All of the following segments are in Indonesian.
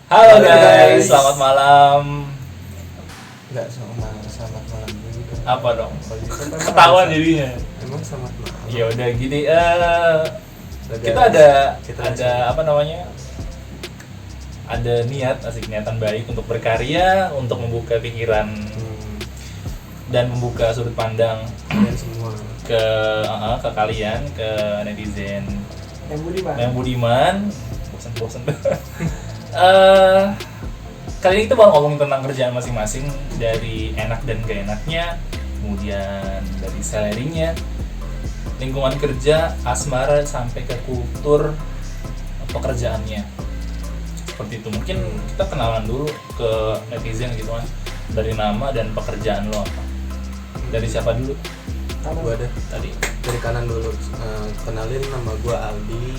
Halo guys, selamat malam. Enggak selamat malam juga. Apa dong? Ketahuan jadinya. Emang selamat malam. Ya udah gini, kita ada apa namanya? Ada niatan baik untuk berkarya, untuk membuka pikiran dan membuka sudut pandang kalian semua ke kalian, ke netizen yang budiman. Bosan. Kali ini kita bakal ngomong tentang kerjaan masing-masing, dari enak dan gak enaknya, kemudian dari salary-nya, lingkungan kerja, asmara, sampai ke kultur pekerjaannya. Seperti itu. Mungkin kita kenalan dulu ke netizen gitu kan, dari nama dan pekerjaan lo apa. Dari siapa dulu? gua ada Tadi. dari kanan dulu. Kenalin, nama gua Aldi.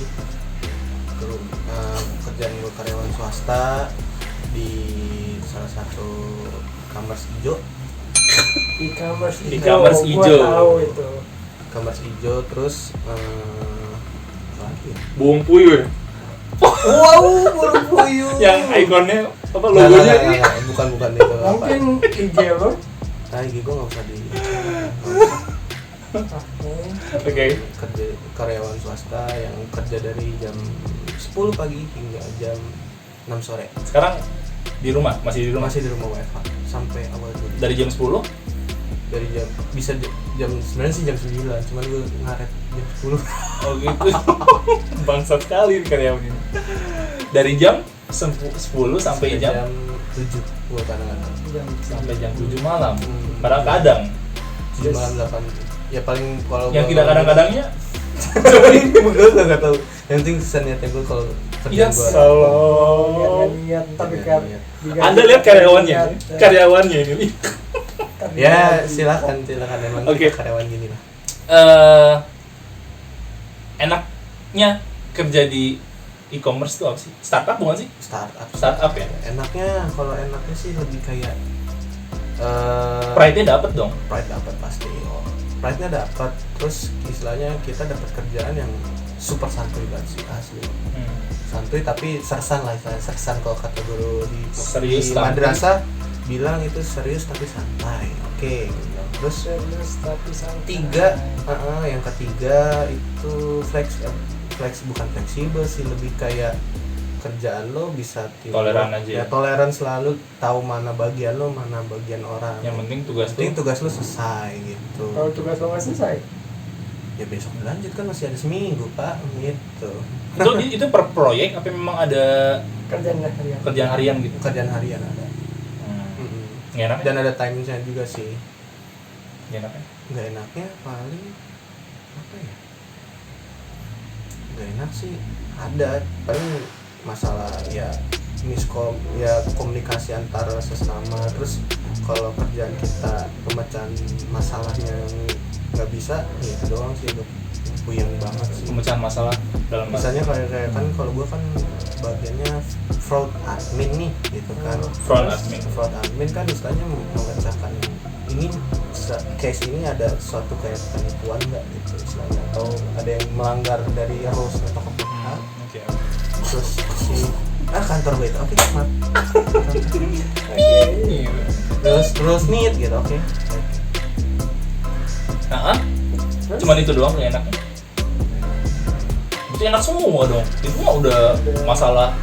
Kerjaan gua karyawan swasta di salah satu e-commerce hijau. E-commerce hijau. Gua tahu itu. E-commerce hijau, terus apa lagi? Buung Puyuh. Wow, burung puyuh. Yang ikonnya apa, logonya ini? Bukan itu. Mungkin IG lo. IG gua nggak usah di. Oke. Kerja karyawan swasta yang kerja dari jam 10 pagi hingga jam 6 sore. Sekarang di rumah, masih di rumah? Masih di rumah WFH sampai awal Juli. Dari jam 10? Dari jam bisa jam sebenarnya sih jam 9, cuman gue ngaret jam 10. Oh gitu. Bangsat sekali karyawan ini. Dari jam 10 sampai jam 7 gue kadang-kadang. sampai jam 7 malam. Kadang-kadang 7 malam 8. Ya paling kalau yang tidak kadang-kadangnya gue enggak tahu. Yang penting niatnya gue kalau kerja ya gue. salah. Niat tapi kan. Anda lihat karyawannya ini. Ya silakan emang Oke. kita karyawan gini lah. Enaknya kerja di e-commerce itu apa sih? Startup bukan sih? Startup ya? Kalau enaknya sih lebih kayak Pride-nya dapet dong. Pride dapat pasti. Pride-nya dapat, terus istilahnya kita dapat kerjaan yang super santuy banget sih asli. Santuy tapi sersan lah, istilahnya sersan kalau kata guru di Serius di tapi madrasah bilang itu serius tapi santai. Oke, gitu. Terus serius tapi santai. yang ketiga itu bukan fleksibel sih, lebih kayak kerjaan lo bisa toleran aja. Ya toleran, selalu tahu mana bagian lo, mana bagian orang. Yang penting tugas lo selesai gitu. Kalau tugas lo nggak selesai, Ya besok lanjut, kan masih ada seminggu pak gitu. itu per proyek apa memang ada kerjaan harian gitu? Kerjaan harian ada. Nggak enak ya? Dan ada timenya juga sih. Nggak enak ya? Nggak enaknya paling apa ya? Nggak enak sih ada, paling masalah ya komunikasi antar sesama. Terus kalau kerjaan kita pemecahan masalahnya nggak bisa, ya itu doang sih, udah puyeng banget sih. Pemecahan masalah dalam misalnya kayak kan kalau gua kan bagiannya fraud admin nih gitu kan. Fraud admin kan istilahnya memecahkan ini case ini ada suatu kayak penipuan nggak gitu istilahnya, atau ada yang melanggar dari rules atau kebijakan. Oke. Terus si kantor gue itu oke, maaf. terus nih gitu, oke. Cuman itu doang yang enaknya. Itu enak semua dong. Itu mah udah masalah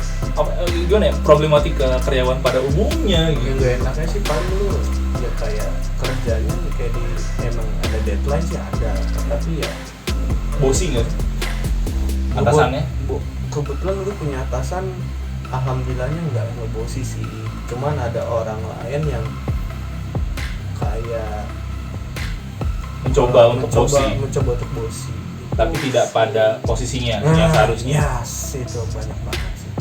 gimana ya, problematika karyawan pada umumnya gitu. Yang gak enaknya sih paling lu ya kayak kerjanya kayak di emang ada deadline sih ada, tapi ya Bosi nggak sih atasannya? Kebetulan gue punya atasan, alhamdulillahnya nggak ngebosi sih. Cuman ada orang lain yang kayak mencoba untuk bosi, tapi tidak pada posisinya yang seharusnya. Yes, itu banyak banget sih.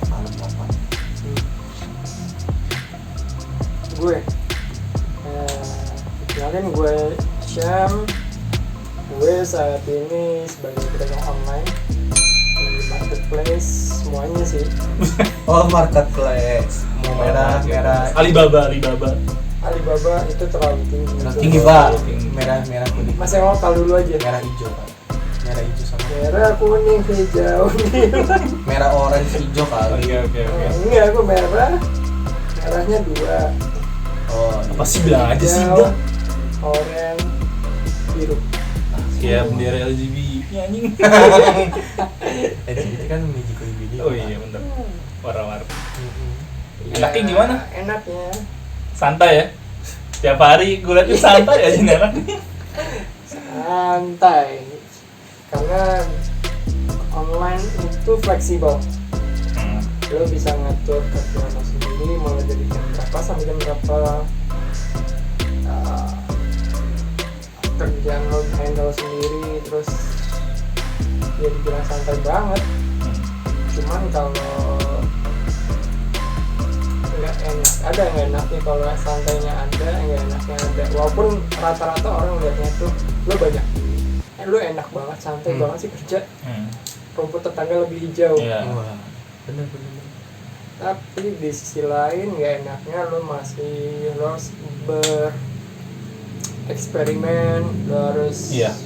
Malam papan. Gue kenalin, gue Syam. Gue saat ini sebagai pedagang online di marketplace semuanya sih. Oh, marketplace. Mau merah. Alibaba itu terlalu tinggi banget. Merah kuning. Mas yang lokal dulu aja. Merah hijau sama Merah kuning hijau. merah, orange, hijau kali. Oke. Enggak, aku merahnya 2. Oh, Apa sih, bilang aja sih, Hijau, Bang. orange, biru. Kayak bendera LGBT anjing. LGBT kan Mexico ini. Oh iya bener. Warna-warni. Ya, Enaknya gimana? Enaknya Santai ya. Tiap hari gue liatin santai aja nih enak. santai. Karena online itu fleksibel. Lo bisa ngatur kerjaan lo sendiri, mulai dari jam berapa sampai jam berapa. Kerjaan lo handle sendiri, terus ya dibilang santai banget. Cuman kalau nggak enak, ada nggak enaknya. Kalau santainya ada, nggak enaknya ada. Walaupun rata-rata orang lihatnya tuh lo banyak duit, lo enak banget, santai banget sih kerja, rumput tetangga lebih hijau. Iya. Wah, bener. Tapi di sisi lain nggak enaknya lo masih harus bereksperimen, lo harus Iya.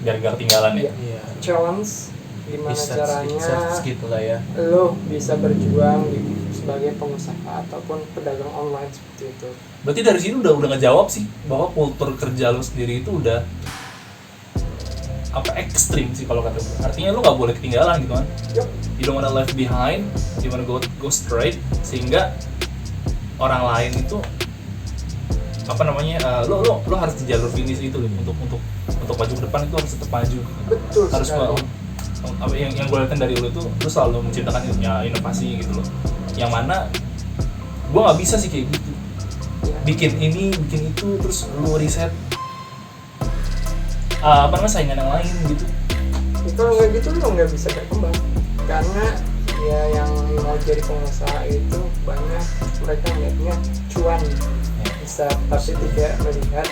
Biar gak ketinggalan ya. Iya. challenge gimana Research caranya gitu lah ya. lo bisa berjuang sebagai pengusaha ataupun pedagang online seperti itu. Berarti dari sini udah ngejawab sih bahwa kultur kerja lu sendiri itu udah apa ekstrim sih kalau kata gue. Artinya lu nggak boleh ketinggalan gitu kan. Yup. You don't wanna left behind, you wanna go straight, sehingga orang lain itu apa namanya lo harus di jalur finish itu untuk maju ke depan itu harus tetap maju. Betul Harus sekali. apa yang gue liatin dari lu tuh lu selalu menciptakan inovasi gitu loh. Yang mana gue nggak bisa sih kayak gitu. Ya. Bikin ini, bikin itu, terus lu riset apa namanya saingan yang lain gitu. Kalau nggak gitu lo nggak bisa berkembang, karena ya yang mau jadi pengusaha itu banyak mereka ngeliatnya cuan bisa, tapi tidak melihat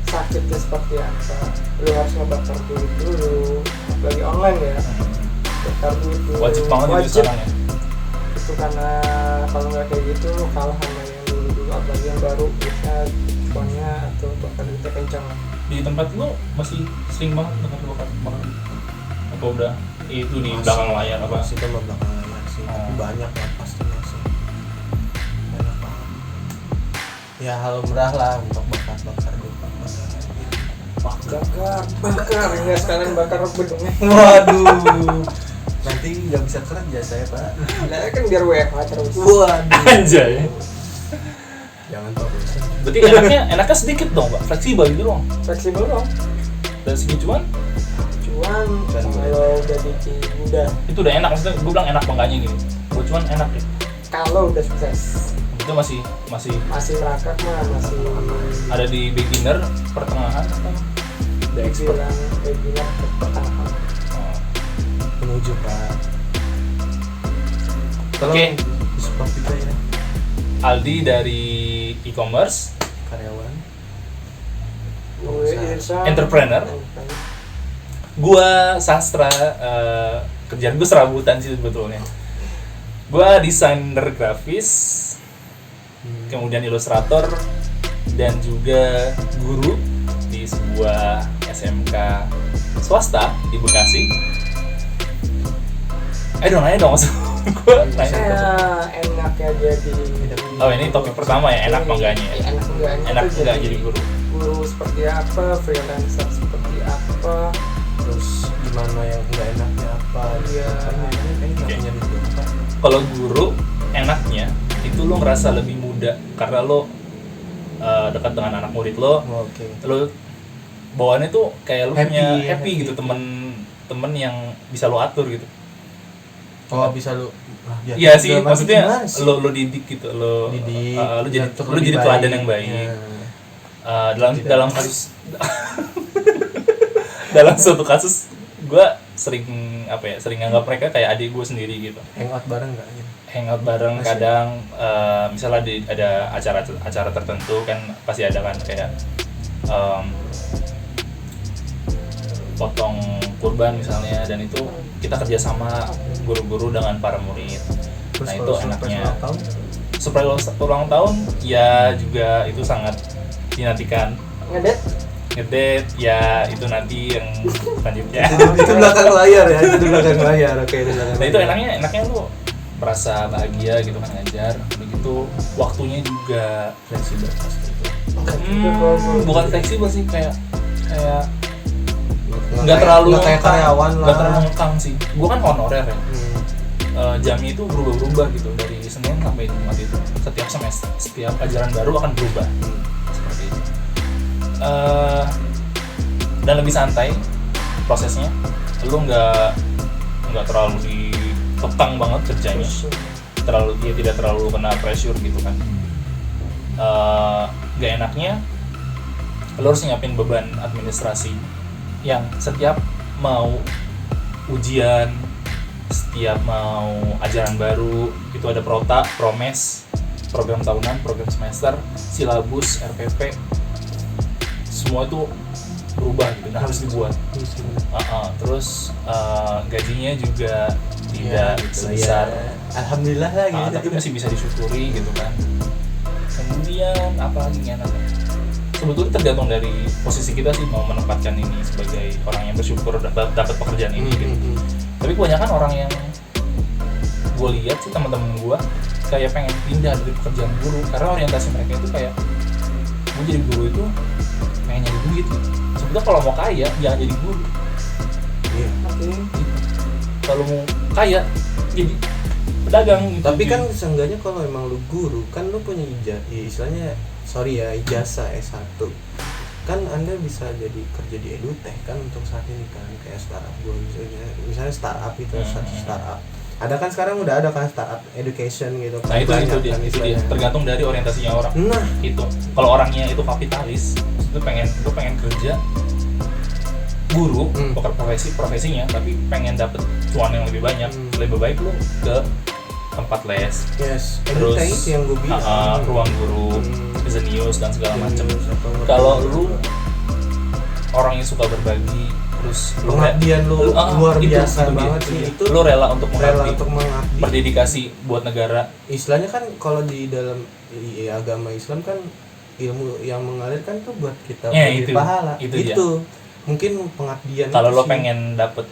sakitnya seperti apa. Lo harus ngebakar duit dulu, apalagi online ya, bakar duit dulu. Wajib banget itu sekarang ya. Itu karena kalau nggak kayak gitu lo kalah sama yang dulu apalagi yang baru, bisa cuannya atau bakar duitnya kencang. Di tempat lu masih sering banget bakar atau udah itu di belakang layar apa Masih kan belakang layar sih. Oh. Banyak lah pasti masih. Banyak banget. Ya hal murah lah untuk bakar duit. Bakar ya, sekalian bakar gedungnya. Waduh. Nanti nggak bisa kerja saya, Pak. Nah kan biar WFH terus. Waduh. anjay. Jangan Pak. Berarti enaknya sedikit dong, Pak. Fleksibel gitu dong. Fleksibel dong. Dan segi cuan Cuan Dan kalau udah bikin udah, itu udah enak, maksudnya gue bilang enak bangganya gini. Gue cuan enak ya. kalau udah sukses Itu masih masih merangkak mah masih ada di beginner, pertengahan atau The expert bilang beginner ke pertengahan. menuju Pak. Tolong Oke. support kita ya, Aldi dari e-commerce, karyawan. Gue Irsan, Entrepreneur. Gua sastra, kerjaan gue serabutan sih sebetulnya. Gua desainer grafis, kemudian ilustrator, dan juga guru di sebuah SMK swasta di Bekasi. Nanya dong maksud gue. Enaknya jadi Oh ini topik pertama ya, enak bangganya ya. Enak enggaknya Enak tuh enggak jadi guru? Guru seperti apa, freelancer seperti apa. Terus gimana yang nggak enaknya apa? Iya. Kayaknya nggak Oke. punya duit apa. Kalau guru enaknya itu lo ngerasa lebih muda karena lo dekat dengan anak murid lo. Oke. Lo bawaannya tuh kayak lo punya happy happy. gitu, temen yang bisa lo atur gitu. Oh bisa lu. Ya, Iya sih, dalam arti maksudnya gimana sih? lo didik gitu, lo Didik, lo jadi ngatur lo lebih jadi baik. teladan yang baik. Ya. Dalam kasus dalam suatu kasus gue sering nganggap mereka kayak adik gue sendiri gitu. Hangout bareng nggak? Ya? Hangout bareng Masih. kadang misalnya ada acara tertentu kan pasti ada kan kayak potong kurban misalnya, dan itu kita kerjasama guru-guru dengan para murid. Terus Nah, kalau itu surprise enaknya. ulang tahun? Surprise ulang tahun ya juga itu sangat dinantikan. Ngedet ngedate ya itu nanti yang selanjutnya. Itu belakang layar ya, itu di belakang layar. Oke, di belakang Nah itu layar. enaknya lu merasa bahagia gitu kan ngajar, begitu waktunya juga fleksibel pasti itu. Bukan fleksibel sih, kayak nggak terlalu kayak karyawan lah. nggak terlalu ngekang sih. Gua kan honorer ya. Jamnya itu berubah-ubah gitu dari Senin sampai Jumat itu. Setiap semester, setiap ajaran baru akan berubah seperti itu. Dan lebih santai prosesnya. Lu nggak terlalu dikekang banget kerjanya. Tidak terlalu kena pressure gitu kan. Gak enaknya lu harus nyiapin beban administrasi yang setiap mau ujian, setiap mau ajaran baru itu ada promes, program tahunan, program semester, silabus, RPP, semua itu berubah gitu, nah harus dibuat. Terus gajinya juga tidak sebesar, alhamdulillah lah gitu. tapi masih bisa disyukuri gitu kan. Kemudian apa lagi enaknya? Sebetulnya tergantung dari posisi kita sih mau menempatkan ini sebagai orang yang bersyukur dapat pekerjaan ini gitu. Tapi kebanyakan orang yang gue lihat sih, teman-teman gue kayak pengen pindah dari pekerjaan guru karena orientasi mereka itu kayak gue jadi guru itu pengen nyari duit gitu. Sebetulnya kalau mau kaya jangan jadi guru. Iya. Kalau mau kaya jadi pedagang gitu. Tapi kan seenggaknya kalau emang lu guru kan lu punya istilahnya ijazah S1 kan Anda bisa jadi kerja di edutech kan untuk saat ini kan, kayak startup gue misalnya startup itu startup ada kan sekarang udah ada kan startup education gitu kan. Nah itu dia tergantung dari orientasinya orang. Nah itu kalau orangnya itu kapitalis itu pengen kerja guru profesinya tapi pengen dapet cuan yang lebih banyak, lebih baik lu ke tempat les, terus yang gue bilang ruang guru, Zenius dan segala macam. Kalau lu orang yang suka berbagi, terus pengabdian lu luar biasa banget sih, itu lu rela untuk mengabdi, berdedikasi buat negara. Istilahnya kan kalau di dalam agama Islam kan ilmu yang mengalir kan tuh buat kita menjadi pahala. Itu mungkin pengabdian. Kalau lo pengen dapet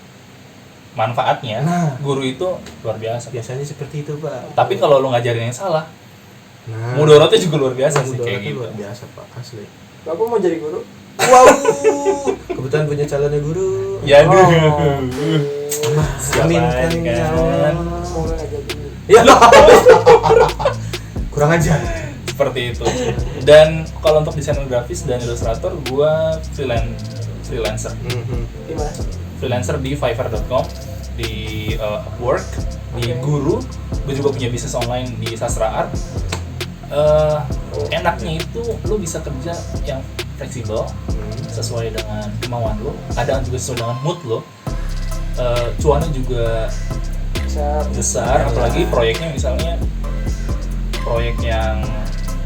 manfaatnya, guru itu luar biasa. Biasanya seperti itu, Pak. Tapi kalau lo ngajarin yang salah, mudorotnya juga luar biasa sih kayak gitu. Luar biasa, Pak, asli. Bapak mau jadi guru? Wow, kebetulan punya calonnya guru. Ya, Amin kan calon. Semoga nggak jadi. Ya, kurang ajar. Seperti itu. Dan kalau untuk desainer grafis dan ilustrator, gua freelancer. Di mana? Freelancer di Fiverr.com, di Upwork, di Guru. Gue juga punya bisnis online di Sastra Art. Enaknya itu lu bisa kerja yang fleksibel, sesuai dengan kemauan lu, kadang juga sesuai dengan mood lu. Cuannya juga besar, apalagi proyeknya misalnya proyek yang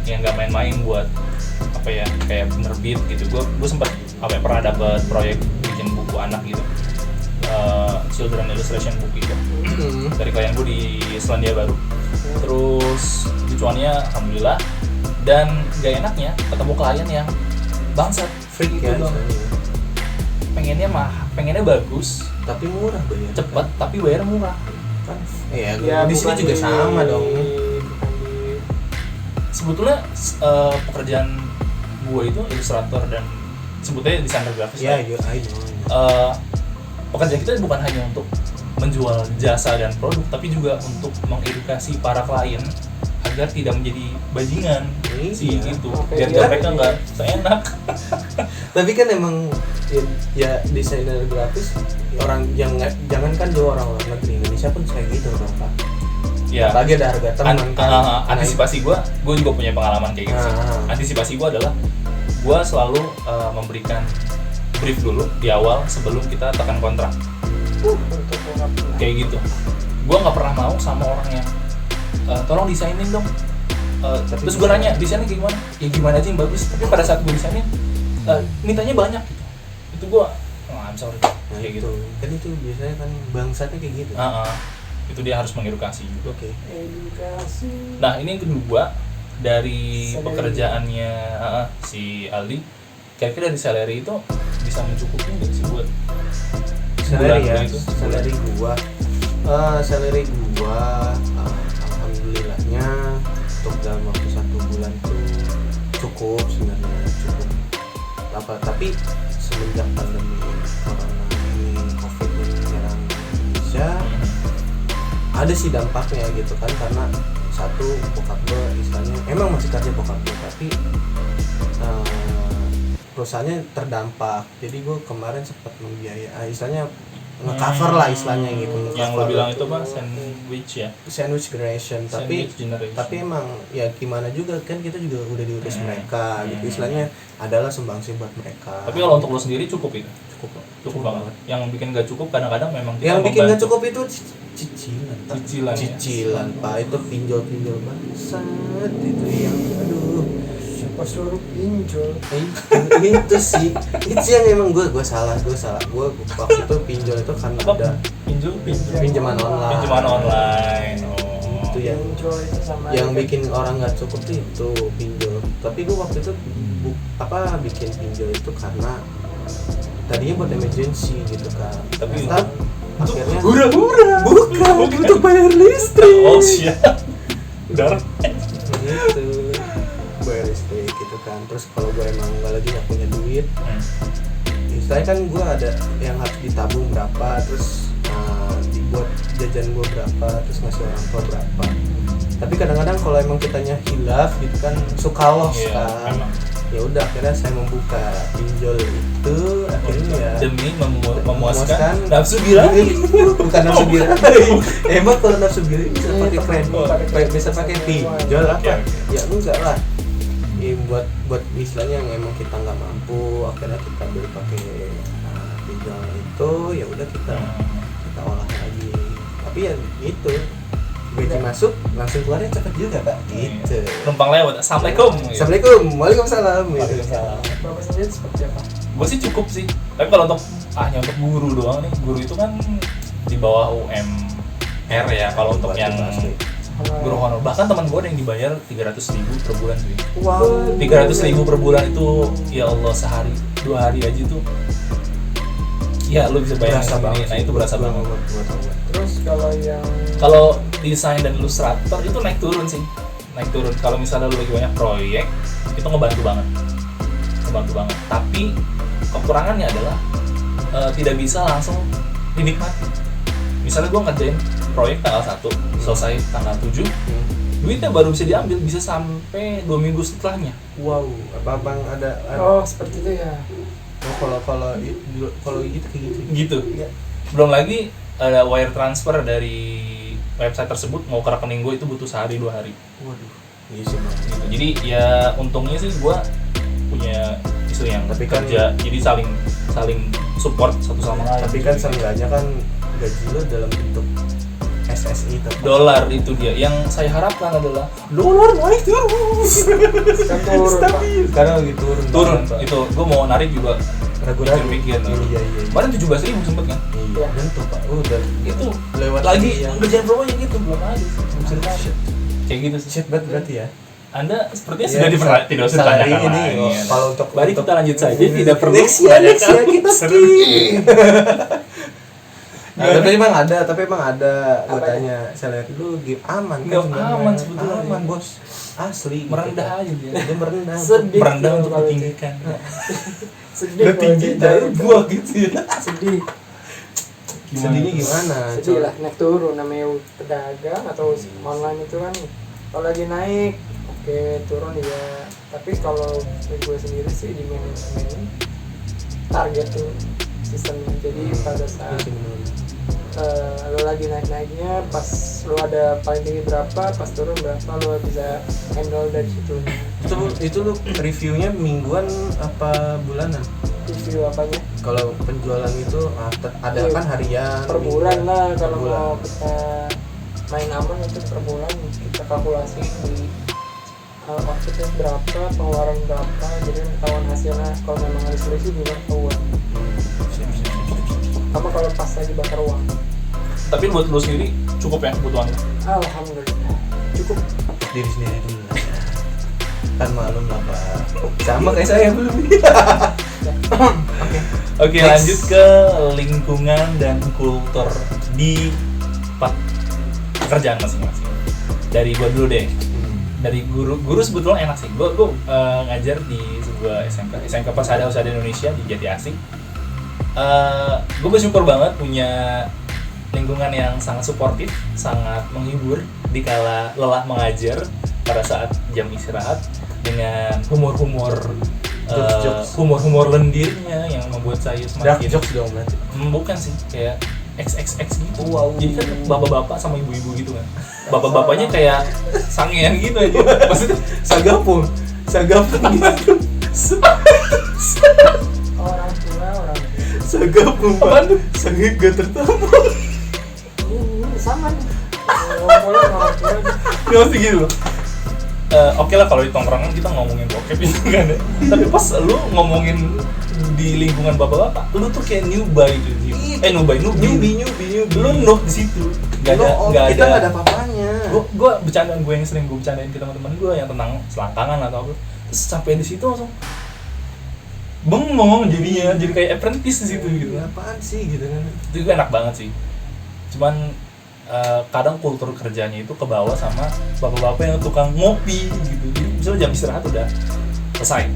nggak main-main buat apa ya, kayak penerbit gitu. Gue sempat pernah dapat proyek bikin buku anak gitu, children illustration book itu dari klien gue di Selandia Baru. Terus cuannya alhamdulillah, dan gak enaknya ketemu klien yang bangsat freak gitu dong. Pengennya bagus tapi murah bayar, cepet kan? Tapi bayar murah kan. Iya, di sini juga sama dong. Sebetulnya pekerjaan gue itu ilustrator dan sebutnya desainer grafis. Iya, pekerjaan kita bukan hanya untuk menjual jasa dan produk, tapi juga untuk mengedukasi para klien agar tidak menjadi bajingan itu, biar mereka nggak seenak. Tapi kan emang ya desainer grafis orang yang jangankan dua orang luar negeri, Indonesia pun kayak gitu kan, Pak. Ya, apalagi ada harga teman kan. Antisipasi gue juga punya pengalaman kayak gitu. Antisipasi gue adalah gue selalu memberikan brief dulu di awal sebelum kita tekan kontrak. Kayak gitu. Gue nggak pernah mau sama orang yang tolong desainin dong. Terus gue nanya desainnya kayak gimana? Ya gimana aja yang bagus. Tapi pada saat gue desainin mintanya banyak gitu. Itu gue, I'm sorry. Kayak gitu. Kan itu biasanya kan bangsatnya kayak gitu. Itu dia harus mengedukasi juga. Oke. Edukasi. Nah ini yang kedua dari pekerjaannya si Aldi. kira-kira dari salary itu bisa mencukupi nggak sih buat salary ya, itu? salary gua alhamdulillahnya untuk dalam waktu 1 bulan tuh cukup sebenarnya, cukup apa, tapi semenjak pandemi corona ini, covid ini menyerang Indonesia, ada sih dampaknya gitu kan, karena satu, bokap gue istilahnya emang masih kerja bokap gue, tapi perusahaannya terdampak, jadi gue kemarin sempat membiayai istilahnya nge-cover lah istilahnya gitu. Yang lo bilang itu apa, sandwich ya, sandwich generation, Sandwich generation. tapi emang ya gimana juga kan, kita juga udah diurus mereka gitu, istilahnya adalah sumbangsi buat mereka. Tapi kalau untuk lo sendiri cukup itu? Cukup banget. Yang bikin gak cukup kadang-kadang memang kita yang bikin membantu. gak cukup itu cicilan ya. Pak, itu pinjol bangsat itu yang aduh, siapa suruh pinjol? itu sih itu yang emang gue salah gue waktu itu pinjol itu karena Apa? ada pinjaman online. Itu yang Pinjol itu sama yang aja. bikin orang nggak cukup tuh itu pinjol. Tapi gue waktu itu bikin pinjol itu karena tadinya buat emergency gitu kan, Tapi ternyata akhirnya hura-hura bukan untuk bayar listrik. Oh siap. Udah. Gitu, bayar listrik gitu kan. Terus kalau gue emang nggak punya duit, istilahnya kan gue ada yang harus ditabung berapa, terus dibuat jajan gue berapa, terus ngasih orang tua berapa. Tapi kadang-kadang kalau emang kitanya hilaf gitu kan, suka los kan. Memang. Ya udah, akhirnya saya membuka pinjol itu, akhirnya ya Demi memuaskan nafsu birahi. bukan nafsu birahi. Emang kalau nafsu birahi bisa pakai kredit, bisa pakai pinjol apa? Ya enggak lah. Ya, buat istilahnya yang emang kita nggak mampu, akhirnya kita beli pakai pinjol itu, ya udah kita olah lagi. Tapi ya gitu, gaji masuk langsung keluarnya cepet juga Pak, gitu. Numpang lewat. Assalamualaikum. Assalamualaikum, waalaikumsalam. Waalaikumsalam. Bapak sendiri seperti apa? Gue sih cukup sih. Tapi kalau untuk hanya untuk guru doang nih, guru itu kan di bawah UMR ya. Kalau untuk yang guru honor, bahkan teman gue ada yang dibayar 300.000 per bulan sih. Wow. 300.000 per bulan itu ya Allah, sehari 2 hari aja tuh. Ya lu bisa bayangin Berasa banget. Nah itu berasa banget. Terus Kalau desain dan ilustrator itu naik turun sih. Kalau misalnya lu lagi banyak proyek, itu ngebantu banget. Tapi kekurangannya adalah tidak bisa langsung dinikmati. Misalnya gue ngerjain proyek tanggal 1, selesai tanggal 7, duitnya baru bisa diambil bisa sampai 2 minggu setelahnya. Wow, apa bang ada oh seperti itu ya. kalau gitu kayak gitu. Gitu. Ya. Belum lagi ada wire transfer dari website tersebut mau ke rekening gue itu butuh sehari 2 hari. Waduh. Iya sih bang. Gitu. Jadi ya untungnya sih gue punya istri yang Tapi kan- kerja, jadi saling support satu sama lain. Tapi kan seenggaknya kan gaji lo dalam bentuk SSI itu. Dolar itu dia. Yang saya harapkan adalah dolar naik terus. Kan turun Pak. Sekarang lagi turun. Turun Pak. itu. Gue mau narik juga Ragu-ragu. mikir. Iya. Kemarin 17.000 sempet kan? Iya. Tentu Pak. Udah Itu lewat lagi yang kerjaan promo yang gitu belum ada sih. Kayak gitu sih. shit banget berarti ya. Anda sepertinya Iya, sudah tidak usah salary ditanyakan ini, lagi. kalau untuk Mari kita lanjut saja, tidak perlu next ya menanyakan. kita skip. Tapi emang ada gue Apa tanya salary lu aman kan? Nggak sebenarnya? aman sebetulnya. Aman bos, asli gitu. Merendah aja dia. Dia merendah. Sedih. Merendah tuh untuk kalau ditinggikan. Sedih. Udah tinggi kalau dari cerita buah gitu ya. itu. Sedih. Sedihnya gimana? Sedih lah, naik turun namanya pedagang atau online itu kan kalau lagi naik oke, turun ya. Tapi kalau gue sendiri sih di manajemen targeting sistemnya. Jadi pada saat lo lagi naik-naiknya, pas lo ada paling tinggi berapa, pas turun berapa, lo bisa handle dari situ. Itu lu reviewnya mingguan apa bulanan? Review apanya? Kalau penjualan itu ada Iya, kan harian, Per bulan lah, per kalau bulan. mau kita main aman itu per bulan kita kalkulasi di outputnya berapa, pengeluaran berapa, jadi ketahuan hasilnya. Kalau memang ada selisih juga ketahuan. Sama kalau pas lagi bakar uang. Tapi buat lu sendiri cukup ya kebutuhan lu? Alhamdulillah cukup. diri sendiri dulu. Kan malum lah Pak. Sama kayak saya belum. Oke, lanjut ke lingkungan dan kultur di pekerjaan masing-masing. Dari gua dulu deh. Dari guru sebetulnya enak sih. Gua ngajar di sebuah SMK Persada Usaha Indonesia di Jati Asih. Gue bersyukur banget punya lingkungan yang sangat suportif, sangat menghibur dikala lelah mengajar pada saat jam istirahat dengan humor lendirnya yang membuat saya Dark semakin jokes dong berarti. bukan sih kayak XXX gitu. Wow. Jadi kan bapak-bapak sama ibu-ibu gitu kan. Bapak-bapaknya kayak sangean gitu aja. Maksudnya Sagapung gitu. orang tua Sagapung Pak. Sange gak tertampung. ini sama nih ngomongin orang tua nih. Dia masih gitu loh. Oke lah kalau di tongkrongan kita ngomongin bokep gitu kan ya. Tapi pas lu ngomongin di lingkungan bapak-bapak, lu tuh kayak newbie gitu. Newbie. Lu noob di situ. Gak Kita nggak ada ada. apa-apanya. Gue bercandaan gue yang sering gue bercandain ke teman-teman gue yang tentang selangkangan atau apa. Terus sampai di situ langsung bengong jadinya, jadi kayak apprentice di situ gitu. Apaan sih gitu kan? Itu juga enak banget sih. Cuman kadang kultur kerjanya itu kebawa sama bapak-bapak yang tukang ngopi gitu. Jadi misalnya jam istirahat udah selesai,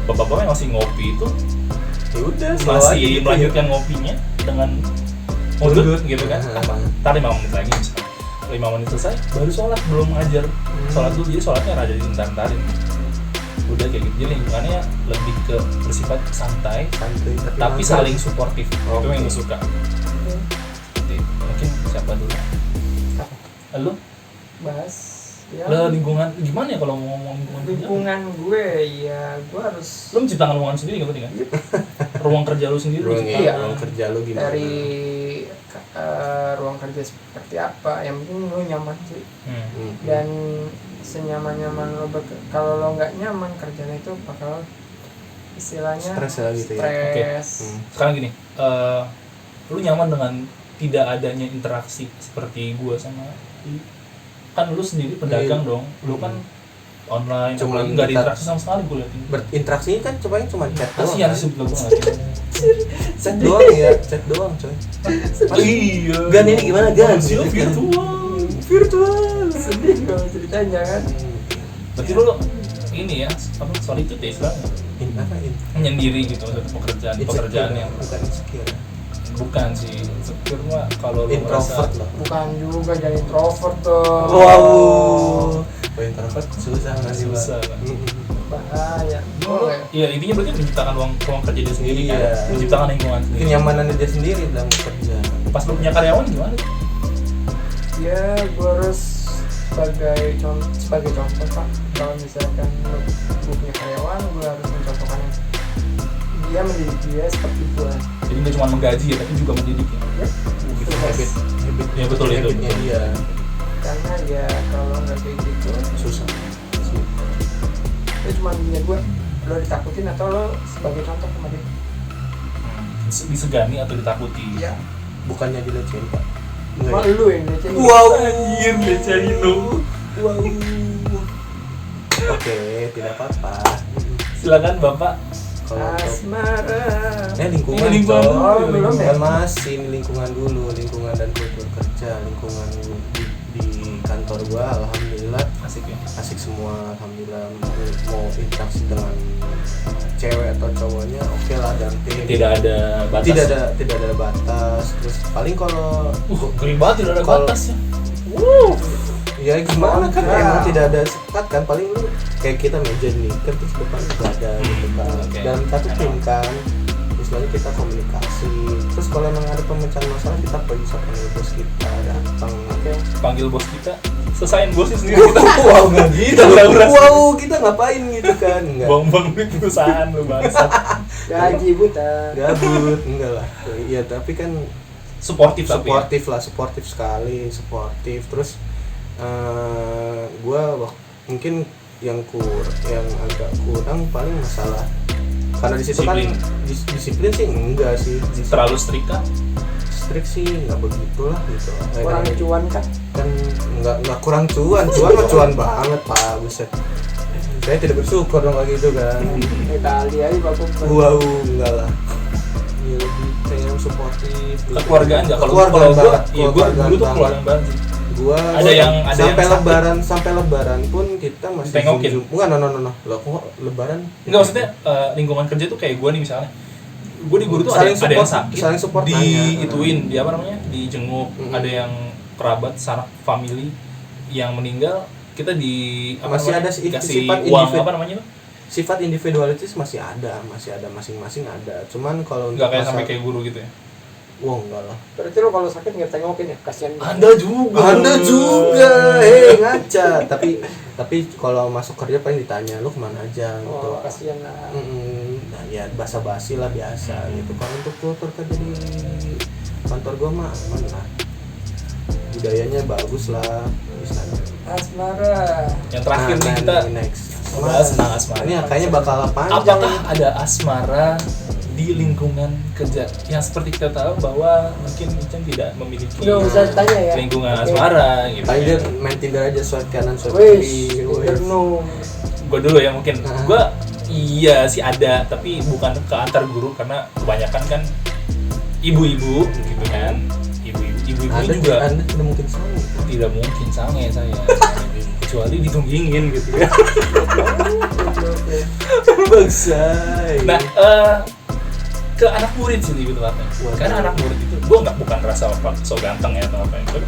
bapak-bapak yang masih ngopi itu Ya udah, masih melanjutkan ngopinya dengan mundut gitu kan. Apa? Ntar 5 menit lagi misalnya 5 menit selesai baru sholat, belum ngajar. Sholat dulu, jadi sholatnya rada diintar-intarin. Udah kayak gitu, jadi lingkungannya lebih ke bersifat santai tapi saling suportif. Itu yang gue suka. Jadi, mungkin siapa dulu? Lu? bahas ya Lah lingkungan gimana ya kalau mau ngomong lingkungan kerja? lingkungan gue ya gue harus Lu menciptakan ruangan sendiri nggak penting kan? Ruang kerja lu sendiri. ruang kerja lu gimana? dari ruang kerja seperti apa yang penting lo nyaman sih dan senyaman-nyaman lo kalau lo nggak nyaman kerjanya itu bakal istilahnya Stres lah gitu ya. stres. Sekarang gini, lu nyaman dengan tidak adanya interaksi seperti gua sama kan lu sendiri pedagang dong, lu kan online, Cuman nggak ada interaksi sama sekali gue liatin. Berinteraksinya kan cuma chat doang. Kasihan Kan? sih sebetulnya gue ngasih. Chat doang ya, chat doang coy. Iya. Gan ini gimana Gan? Manusia virtual. Sedih kalau ceritanya kan. Berarti lu ini ya, apa solitude ya istilahnya? Menyendiri gitu maksudnya pekerjaan yang bukan insecure. bukan sih insecure mah kalau lu Introvert merasa loh. Bukan juga jadi introvert dong. Wow. Introvert susah nggak sih susah. Bang? Bahaya. Oh, Boleh. iya intinya berarti menciptakan ruang kerja dia sendiri Iya. kan, menciptakan lingkungan sendiri. Kenyamanan dia sendiri dalam bekerja. Pas lu punya karyawan gimana? Ya gue harus sebagai contoh Pak, kalau misalkan gue punya karyawan gue harus mencontohkan dia mendidik dia seperti gue. Jadi nggak cuma menggaji ya, tapi juga mendidik ya. Ya, Itu habit. habit. Ya, betul itu. Habitnya dia Karena ya kalau nggak kayak gitu susah. itu cuma dia gue lo ditakutin atau lo sebagai contoh sama dia. Disegani atau ditakuti. Iya. Bukannya dilecehin Pak. Enggak. Malah lu yang dia Wow. Anjir lecehin lu. Wow. Oke, tidak apa-apa. Silakan Bapak. Kalau untuk asmara. lingkungan, Ini lingkungan Cok. dulu, belum ya? Kan masih lingkungan dulu, lingkungan dan kultur kerja, lingkungan di kantor gua alhamdulillah Asik ya. asik semua, alhamdulillah. Mau interaksi dengan cewek atau cowoknya oke lah, dan Tidak ada batas. tidak ada batas. Terus paling kalau Geli banget tidak ada Kalau- batas ya. ya gimana kan Enggak. emang tidak ada sekat kan, paling lu kayak kita meja nih kan terus depan nggak ada gitu kan. Oke. Dalam satu tim kan istilahnya kita komunikasi, terus kalau emang ada pemecahan masalah kita pergi sama bos kita datang. Panggil bos kita, selesain bosnya sendiri kita. Wow nggak gitu, Kita wow kita ngapain gitu kan, nggak Buang-buang duit perusahaan lu bangsat. Gaji buta. gabut enggak lah. Iya tapi kan Suportif tapi ya. suportif sekali, suportif. Terus gua mungkin yang agak kurang paling masalah karena di situ kan disiplin sih enggak sih, Terlalu strict kan? strict sih nggak begitulah gitu. Kurang cuan kan? Kan nggak kurang cuan mah cuan banget Pak, buset. saya tidak bersyukur dong kayak gitu kan. Kali aja bapak Wow, enggak lah. Ini lebih kayak yang suportif. Kekeluargaan nggak? Kalau Kekeluargaan gue, banget, iya gue kekeluargaan dulu tuh banget. keluargaan banget sih. Gua Ada yang sampai lebaran pun kita masih Tengokin. zoom. Enggak, no. Loh, kok lebaran? Enggak, maksudnya lingkungan kerja tuh kayak gue nih misalnya. Gue di guru tuh ada Saling yang support, sakit, saling support di nanya. ituin, di apa namanya, dijenguk. Ada yang kerabat, sanak family yang meninggal, kita di apa Masih namanya, ada dikasih sifat uang individu. apa namanya tuh? Sifat individualitas masih ada masing-masing ada. Cuman kalau Nggak kayak masalah- sampai kayak guru gitu ya. Wah, enggak lah. berarti lo kalau sakit nggak tengokin ya, kasihan Anda juga. Ngaca. Tapi kalau masuk kerja paling ditanya lu kemana aja gitu. oh kasihan lah. Nah, ya basa-basi lah biasa gitu. Kalau untuk kultur kerja di kantor gua mah aman lah. Budayanya bagus lah, bisa. Asmara Yang terakhir nih kita next. bahas tentang asmara. Ini kayaknya bakal panjang. Apakah ada asmara di lingkungan kerja? Yang seperti kita tahu bahwa mungkin Ichan tidak memiliki nggak usah tanya ya lingkungan Oke. asmara gitu. Paling dia Ya. main Tinder aja, swipe kanan, swipe Wih, kiri. Interno. Gue dulu ya mungkin. Nah. Gue iya sih ada, tapi bukan ke antar guru karena kebanyakan kan ibu-ibu gitu kan. Ibu-ibu Anda juga Anda tidak mungkin sange. tidak mungkin sange saya. Kecuali ditunggingin gitu ya. Bangsai. Nah, ke anak murid sih lebih tepatnya. Waduh. Karena anak murid itu, gue bukan rasa so ganteng ya atau apa ya. Tapi,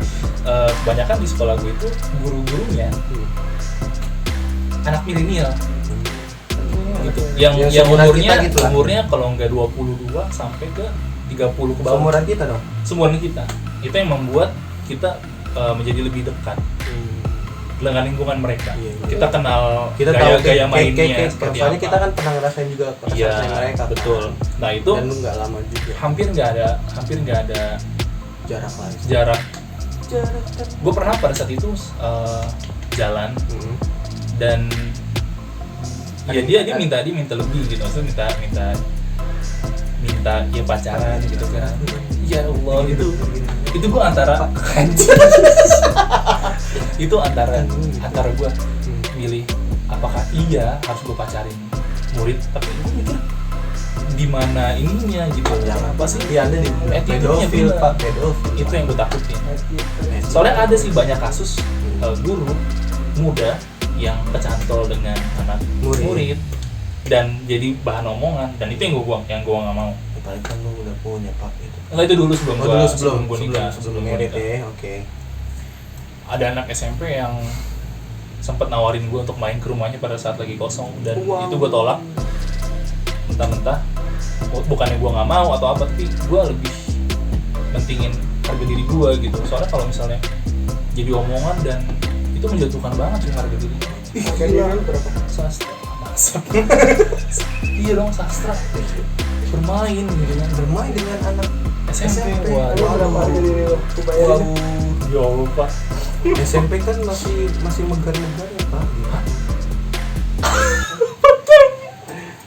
kebanyakan di sekolah gue itu guru-gurunya anak milenial gitu. Yang seumuran umurnya kita gitu lah. umurnya kalau nggak 22 sampai ke 30 ke bawah. Seumuran kita dong. Seumuran kita. Itu yang membuat kita menjadi lebih dekat dengan lingkungan mereka. Iya. Kita kenal Kita tahu gaya-gaya mainnya seperti soalnya apa. kita kan pernah ngerasain juga Iya, kesalahan mereka kan. betul. Nah, itu Dan lu nggak lama juga hampir nggak ada jarak lagi. jarak. Jarak. Gue pernah pada saat itu jalan dan ya dia minta lebih gitu, maksudnya minta ya pacaran gitu kan. Ya Allah, itu gue antara itu antara gue milih apakah iya harus gue pacarin murid, tapi gue mikir di mana ininya gitu. Apa sih? Iya, Anda di Attitude-nya pedofil, bener. Pak, pedofil. Itu yang gue takutin. Soalnya ada sih banyak kasus guru muda yang kecantol dengan anak murid dan jadi bahan omongan, dan itu yang gue nggak mau. Paling kan lu udah punya Pak itu. Enggak, itu dulu sebelum gue nikah, sebelum gua merit nikah. ya, oke. Ada anak SMP yang sempat nawarin gue untuk main ke rumahnya pada saat lagi kosong, dan Wow. itu gue tolak mentah-mentah. Bukannya gue nggak mau atau apa, tapi gue lebih pentingin harga diri gue gitu. Soalnya kalau misalnya jadi omongan dan itu menjatuhkan banget sih harga diri. Harga diri lu berapa? Sastra, iya dong, sastra bermain gitu kan, Bermain dengan anak SMP. Lu Waduh, berapa harga diri lu? Aku bayarin. ya Allah Pak. SMP kan masih megar-megar ya Pak.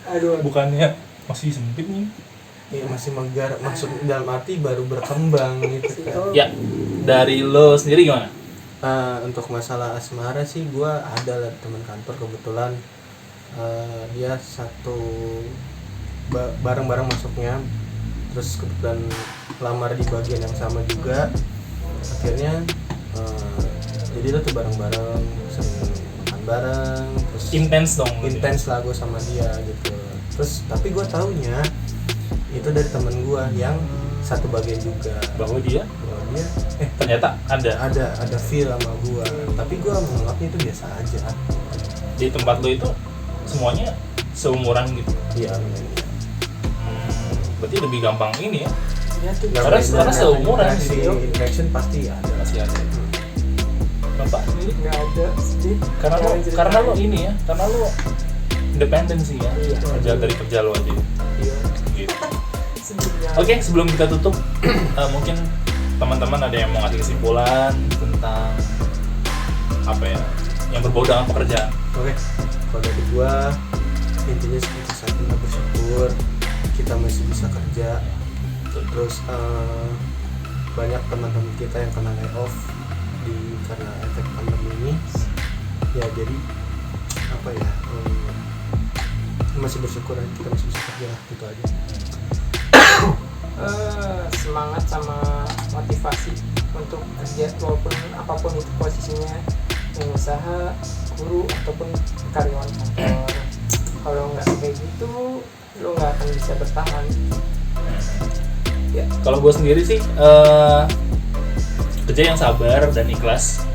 Aduh. Bukannya masih sempit nih. Iya, masih megar, maksud dalam arti baru berkembang gitu kan. Ya, dari lo sendiri gimana? Untuk masalah asmara sih gue ada lah teman kantor kebetulan dia satu bareng-bareng masuknya, terus kebetulan lamar di bagian yang sama juga, akhirnya jadi lo tuh bareng-bareng, sering makan bareng, terus Intens dong. intens lah gue sama dia gitu. Terus tapi gue taunya itu dari temen gue yang satu bagian juga, Bahwa dia ternyata ada feel sama gue, tapi gue menganggapnya itu biasa aja. di tempat lo itu semuanya seumuran gitu. Iya. Berarti lebih gampang ini ya. Ya tuh. Karena seumuran gitu. interaction pasti ada. Masih ada. Bapak sendiri Nggak ada sedih. karena lo ini ya, karena lo independen sih ya. Iya. Kerja lo aja. Iya. Gitu. Sedihnya. Oke, sebelum kita tutup, mungkin teman-teman ada yang mau ngasih kesimpulan tentang apa ya, yang berbau dengan pekerjaan. Oke. Kalau dari gue intinya seperti saat kita bersyukur kita masih bisa kerja. Terus banyak teman-teman kita yang kena layoff karena efek pandemi ini. Ya jadi apa ya? masih bersyukur aja, kita masih bisa kerja gitu aja. Semangat sama motivasi untuk kerja walaupun apapun itu posisinya, pengusaha, guru ataupun karyawan kantor. Kalau nggak kayak gitu lo nggak akan bisa bertahan. Ya, kalau gue sendiri sih kerja yang sabar dan ikhlas,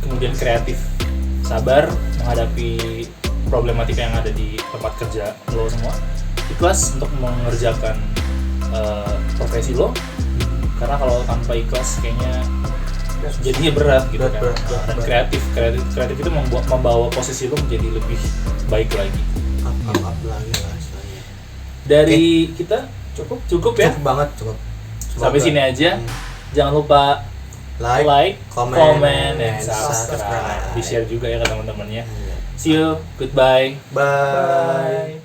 kemudian kreatif, sabar menghadapi problematika yang ada di tempat kerja lo semua, ikhlas untuk mengerjakan profesi lo, karena kalau tanpa ikhlas kayaknya jadinya berat gitu kan. Dan kreatif itu membawa posisi lo menjadi lebih baik lagi. Up lagi lah istilahnya. Dari kita cukup ya. Cukup banget, cukup. Sampai sini aja. Jangan lupa like, comment, dan subscribe. Di share juga ya ke teman-temannya. See you, goodbye. Bye.